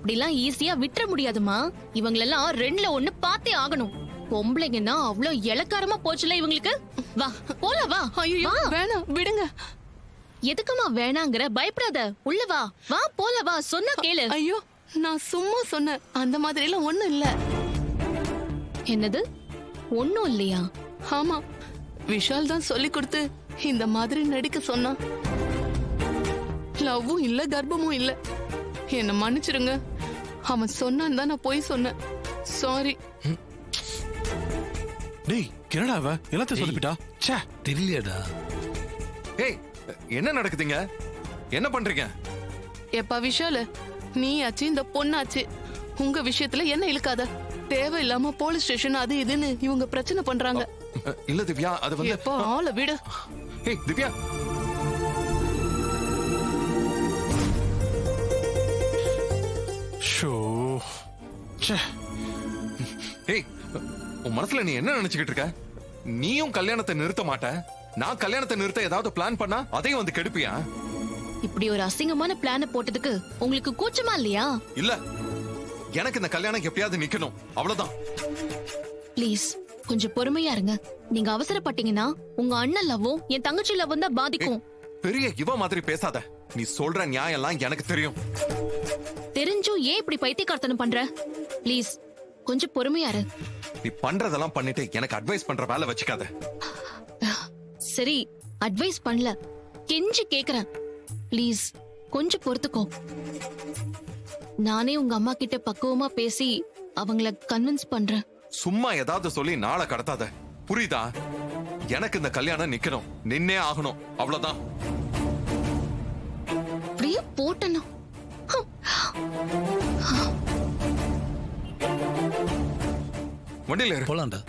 அப்படிலாம் ஈஸியா விட்டுற முடியாதுமா. இவங்களெல்லாம் ரெண்டுல ஒண்ணு பார்த்தே ஆகணும். பொம்பளைங்கன்னா அவ்வளவு இளக்காரமா போச்சுல இவங்களுக்கு. வா போலாம் வா. ஐயோ வா. வேணாம் விடுங்க. எதுக்குமா வேணாங்கிற? பயப்படாத, உள்ள வா. வா போலாம் வா, சொன்னா கேளு. ஐயோ நான் சும்மா சொன்னேன், அந்த மாதிரி எல்லாம் ஒண்ணும் இல்ல. என்னது? ஒண்ணும் இல்லையா? ஆமா, விஷால் தான் சொல்லி கொடுத்து இந்த மாதிரி நடிக்க சொன்னான். லவ்வும் இல்ல கர்ப்பமும் இல்ல. என்ன மன்னிச்சிருங்க, அவன் சொன்னான் தான் நான் போய் சொன்னேன். சாரி. டேய் என்னடா அவ எல்லாத்தையும் சொதப்பிட்டா? ச்சே தெரியலடா. ஏய், என்ன நடக்குதுங்க? என்ன பண்றீங்க? எப்பா விஷால, நீ ஆச்சு இந்த பொண்ணாச்சு, உங்க விஷயத்துல என்ன இழுக்காத. தேவையில்லாம போலீஸ் ஸ்டேஷன் அது இதுன்னு இவங்க பிரச்சனை பண்றாங்க. இல்ல திவ்யா, அது வந்து எப்பா ஆள விடு. ஏய் திவ்யா, ஷோ ச்சே ஏய், உன் மனசுல நீ என்ன நினைச்சுக்கிட்டு இருக்க? நீயும் கல்யாணத்தை நிறுத்த மாட்ட, நான் கல்யாணத்தை நிறுத்த ஏதாவது பிளான் பண்ணா அதையும் வந்து கெடுப்பியா? இப்படி ஒரு அசிங்கமான பிளான போட்டதுக்கு உங்களுக்கு கூச்சமா இல்லையா? இல்ல, எனக்கு இந்த கல்யாணம் எப்படியாவது நிக்கணும், அவ்வளவுதான். ப்ளீஸ் கொஞ்சம் பொறுமையா இருங்க. நீங்க அவசரப்பட்டீங்கன்னா உங்க அண்ணன் லவ்வும் என் தங்கச்சி லவ்வும் தான் பாதிக்கும். பெரிய இவ மாதிரி பேசாத. நீ சொல்ற நியாயம் எல்லாம் எனக்கு தெரியும். தெரிஞ்சும் ஏன் இப்படி பைத்தியக்காரத்தனம் பண்ற? ப்ளீஸ் கொஞ்சம் பொறுமையா இரு. நீ பண்றதெல்லாம் பண்ணிட்டு எனக்கு அட்வைஸ் பண்ற வேலை வச்சுக்காத. சரி, அட்வைஸ் பண்ணல, கெஞ்சி கேக்குறேன். ப்ளீஸ் கொஞ்சம் பொறுத்துக்கோ. நானே உங்க அம்மா கிட்ட பக்குவமா பேசி அவங்கள கன்வின்ஸ் பண்றேன். சும்மா ஏதாவது சொல்லி நாளை கடத்தாத, புரியுதா? எனக்கு இந்த கல்யாணம் நிக்கணும், நின்னே ஆகணும், அவ்வளவுதான். அப்படியே போட்டணும். வண்டியில இரு. போலாம்டா.